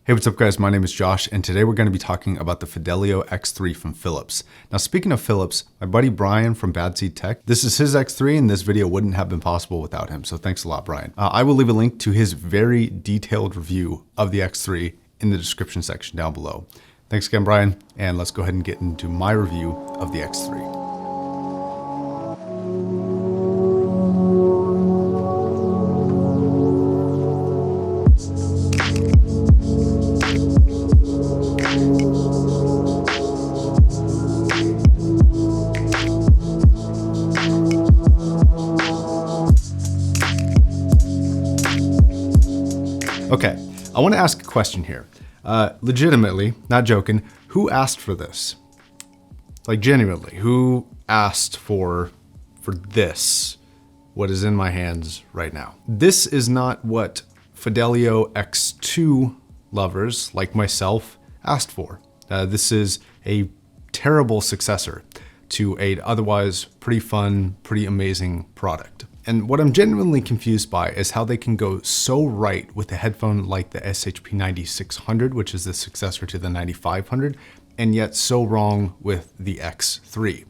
Hey, what's up guys? My name is Josh, and today we're going to be talking about the Fidelio X3 from Philips. Now, speaking of Philips, my buddy Brian from Bad Seed Tech, this is his X3 and this video wouldn't have been possible without him. So thanks a lot, Brian. I will leave a link to his very detailed review of the X3 in the description section down below. Thanks again, Brian. And let's go ahead and get into my review of the X3. Okay, I want to ask a question here. Legitimately, not joking, who asked for this? Like genuinely, who asked for this, what is in my hands right now? This is not what Fidelio X2 lovers like myself asked for. This is a terrible successor to a otherwise pretty fun, pretty amazing product. And what I'm genuinely confused by is how they can go so right with a headphone like the SHP 9600, which is the successor to the 9500, and yet so wrong with the X3.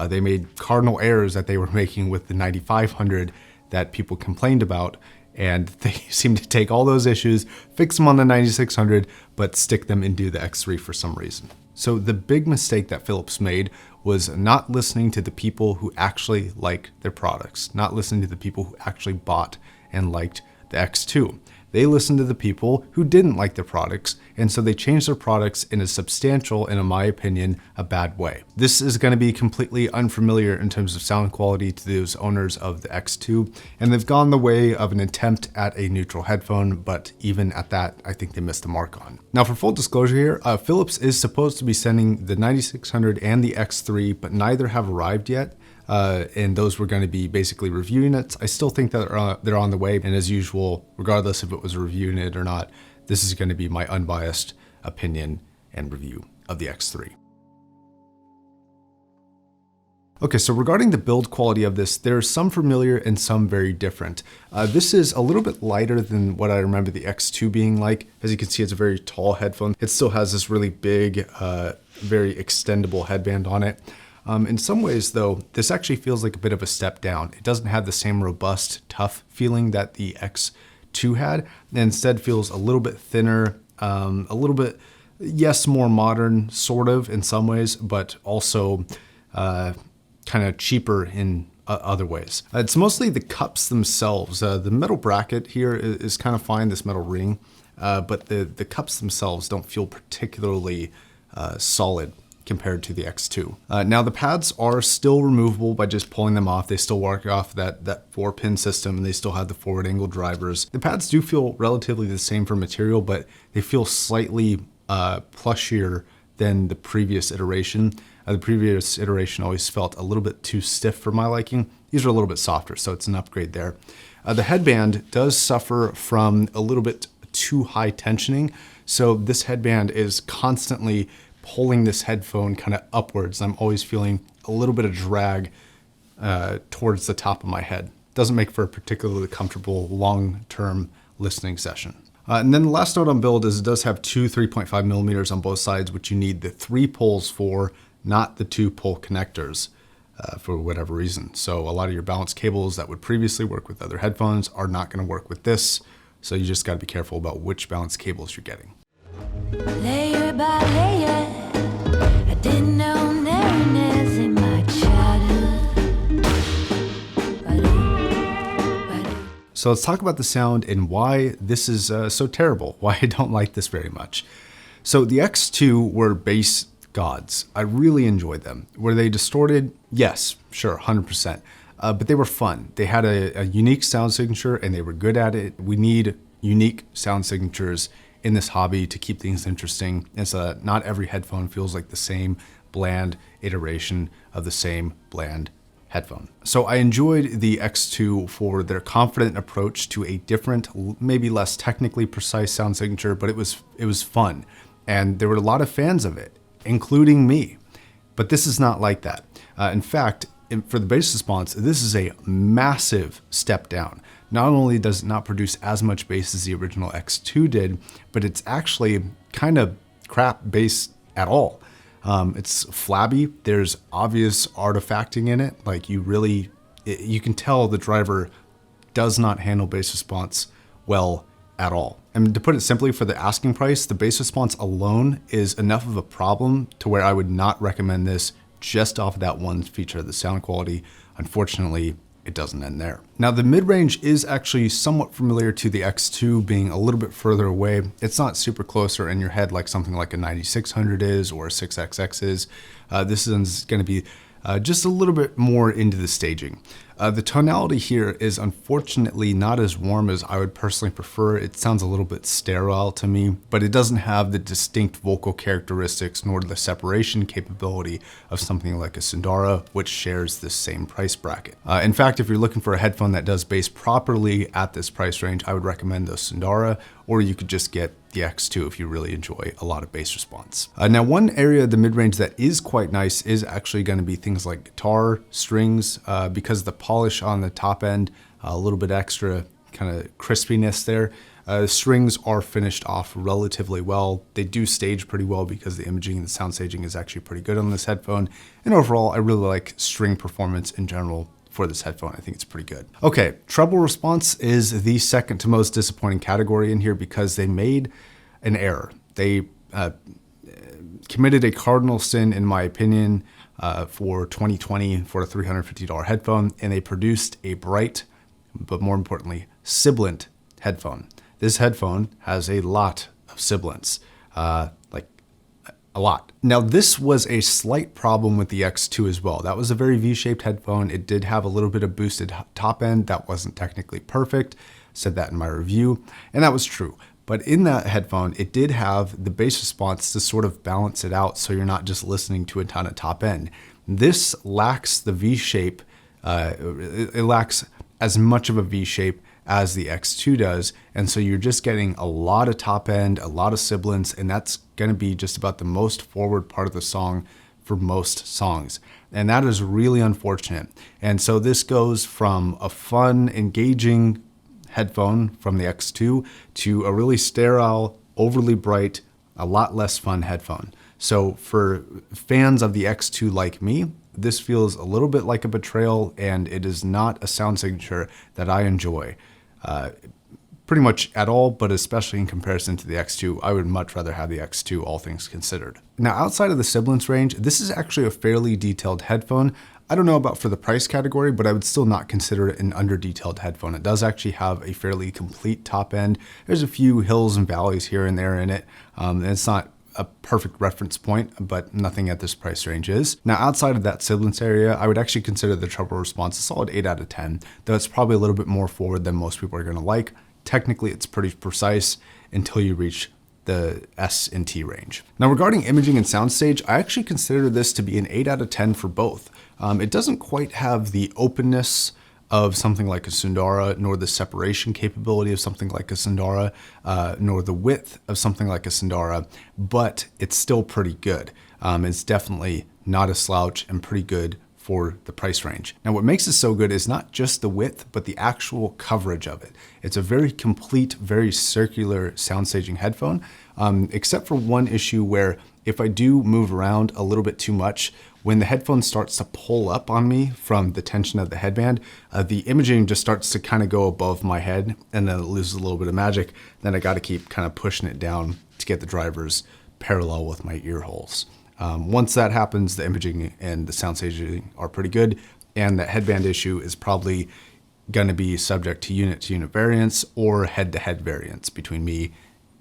They made cardinal errors that they were making with the 9500 that people complained about, and they seem to take all those issues, fix them on the 9600, but stick them into the X3 for some reason. So the big mistake that Philips made was not listening to the people who actually like their products, not listening to the people who actually bought and liked the X2. They listened to the people who didn't like their products, and so they changed their products in a substantial, and in my opinion, a bad way. This is going to be completely unfamiliar in terms of sound quality to those owners of the X2, and they've gone the way of an attempt at a neutral headphone, but even at that, I think they missed the mark on. Now, for full disclosure here, Philips is supposed to be sending the 9600 and the X3, but neither have arrived yet. And those were going to be basically review units. I still think that they're on the way. And as usual, regardless if it was a review unit or not, this is going to be my unbiased opinion and review of the X3. Okay, so regarding the build quality of this, there's some familiar and some very different. This is a little bit lighter than what I remember the X2 being like. As you can see, it's a very tall headphone. It still has this really big, very extendable headband on it. In some ways, though, this actually feels like a bit of a step down. It doesn't have the same robust, tough feeling that the X2 had, and instead feels a little bit thinner, a little bit, yes, more modern, sort of, in some ways, but also kind of cheaper in other ways. It's mostly the cups themselves. The metal bracket here is kind of fine, this metal ring, but the cups themselves don't feel particularly solid compared to the X2. Now the pads are still removable by just pulling them off. They still work off that 4-pin system, and they still have the forward angle drivers. The pads do feel relatively the same for material, but they feel slightly plushier than the previous iteration. The previous iteration always felt a little bit too stiff for my liking. These are a little bit softer, so it's an upgrade there. The headband does suffer from a little bit too high tensioning. So this headband is constantly pulling this headphone kind of upwards. I'm always feeling a little bit of drag towards the top of my head. Doesn't make for a particularly comfortable long-term listening session. And then the last note on build is it does have two 3.5 millimeters on both sides, which you need the 3 poles for, not the 2 pole connectors for whatever reason. So a lot of your balance cables that would previously work with other headphones are not going to work with this. So you just got to be careful about which balance cables you're getting. Layer by layer, I didn't know narrowness in my childhood. So let's talk about the sound and why this is so terrible, why I don't like this very much. So the X2 were bass gods. I really enjoyed them. Were they distorted? Yes, sure, 100%. But they were fun. They had a unique sound signature and they were good at it. We need unique sound signatures in this hobby to keep things interesting, and so that not every headphone feels like the same bland iteration of the same bland headphone. So I enjoyed the X2 for their confident approach to a different, maybe less technically precise sound signature, but it was fun, and there were a lot of fans of it, including me. But this is not like that. In fact, for the bass response, this is a massive step down. not only does it not produce as much bass as the original X2 did, but it's actually kind of crap bass at all. It's flabby. There's obvious artifacting in it. Like you can tell the driver does not handle bass response well at all. And to put it simply, for the asking price, the bass response alone is enough of a problem to where I would not recommend this just off of that one feature of the sound quality. Unfortunately, it doesn't end there. Now, the mid-range is actually somewhat familiar to the X2 being a little bit further away. It's not super close or in your head like something like a 9600 is or a 6XX is. This is going to be just a little bit more into the staging. The tonality here is unfortunately not as warm as I would personally prefer. It sounds a little bit sterile to me, but it doesn't have the distinct vocal characteristics nor the separation capability of something like a Sundara, which shares this same price bracket. In fact, if you're looking for a headphone that does bass properly at this price range, I would recommend the Sundara, or you could just get the X2 if you really enjoy a lot of bass response. Now, one area of the mid-range that is quite nice is actually going to be things like guitar, strings, because the polish on the top end, a little bit extra kind of crispiness there. Strings are finished off relatively well. They do stage pretty well because the imaging and the sound staging is actually pretty good on this headphone. And overall, I really like string performance in general for this headphone. I think it's pretty good. Okay, treble response is the second to most disappointing category in here because they made an error. They committed a cardinal sin, in my opinion, for 2020 for a $350 headphone, and they produced a bright, but more importantly, sibilant headphone. This headphone has a lot of sibilance, like a lot. Now, this was a slight problem with the X2 as well. That was a very V-shaped headphone. It did have a little bit of boosted top end. That wasn't technically perfect. Said that in my review, and that was true. But in that headphone, it did have the bass response to sort of balance it out so you're not just listening to a ton of top end. This lacks the V-shape. It lacks as much of a V-shape as the X2 does. And so you're just getting a lot of top end, a lot of sibilance, and that's going to be just about the most forward part of the song for most songs. And that is really unfortunate. And so this goes from a fun, engaging headphone from the X2 to a really sterile, overly bright, a lot less fun headphone. So for fans of the X2 like me, this feels a little bit like a betrayal, and it is not a sound signature that I enjoy pretty much at all, but especially in comparison to the X2, I would much rather have the X2, all things considered. Now, outside of the sibilance range, this is actually a fairly detailed headphone. I don't know about for the price category, but I would still not consider it an under-detailed headphone. It does actually have a fairly complete top end. There's a few hills and valleys here and there in it, and it's not a perfect reference point, but nothing at this price range is. Now, outside of that sibilance area, I would actually consider the treble response a solid 8 out of 10, though it's probably a little bit more forward than most people are going to like. Technically, it's pretty precise until you reach the S and T range. Now, regarding imaging and soundstage, I actually consider this to be an 8 out of 10 for both. It doesn't quite have the openness of something like a Sundara, nor the separation capability of something like a Sundara, nor the width of something like a Sundara, but it's still pretty good. It's definitely not a slouch and pretty good for the price range. Now, what makes it so good is not just the width, but the actual coverage of it. It's a very complete, very circular sound staging headphone, except for one issue where if I do move around a little bit too much, when the headphone starts to pull up on me from the tension of the headband, the imaging just starts to kind of go above my head, and then it loses a little bit of magic. Then I got to keep kind of pushing it down to get the drivers parallel with my ear holes. Once that happens, the imaging and the sound staging are pretty good, and that headband issue is probably going to be subject to unit variance or head-to-head variance between me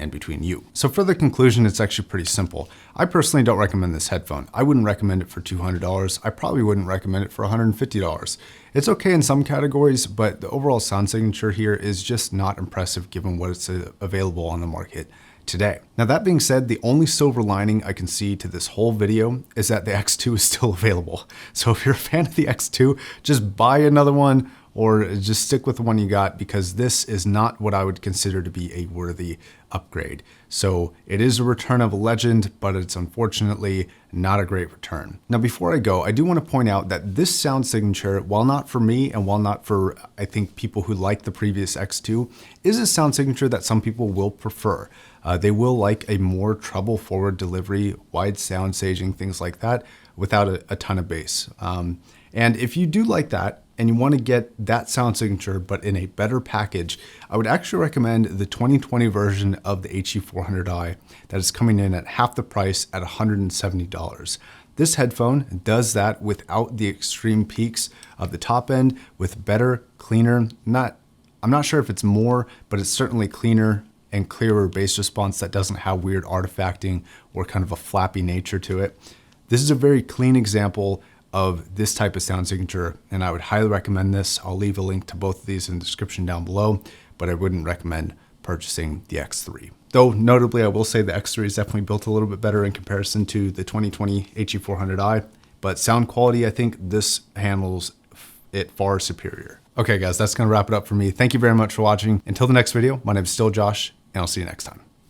and between you. So for the conclusion, it's actually pretty simple. I personally don't recommend this headphone. I wouldn't recommend it for $200. I probably wouldn't recommend it for $150. It's okay in some categories, but the overall sound signature here is just not impressive given what is available on the market today. Now, that being said, the only silver lining I can see to this whole video is that the X2 is still available. So if you're a fan of the X2, just buy another one or just stick with the one you got, because this is not what I would consider to be a worthy upgrade. So it is a return of a legend, but it's unfortunately not a great return. Now, before I go, I do want to point out that this sound signature, while not for me and while not for, I think, people who like the previous X2, is a sound signature that some people will prefer. They will like a more treble forward delivery, wide sound staging, things like that, without a ton of bass. And if you do like that, and you want to get that sound signature, but in a better package, I would actually recommend the 2020 version of the HE400i that is coming in at half the price at $170. This headphone does that without the extreme peaks of the top end, with better, cleaner, I'm not sure if it's more, but it's certainly cleaner and clearer bass response that doesn't have weird artifacting or kind of a flappy nature to it. This is a very clean example of this type of sound signature, and I would highly recommend this. I'll leave a link to both of these in the description down below, but I wouldn't recommend purchasing the X3. Though notably, I will say the X3 is definitely built a little bit better in comparison to the 2020 HE400i, but sound quality, I think this handles it far superior. Okay guys, that's gonna wrap it up for me. Thank you very much for watching. Until the next video, my name is still Josh, and I'll see you next time.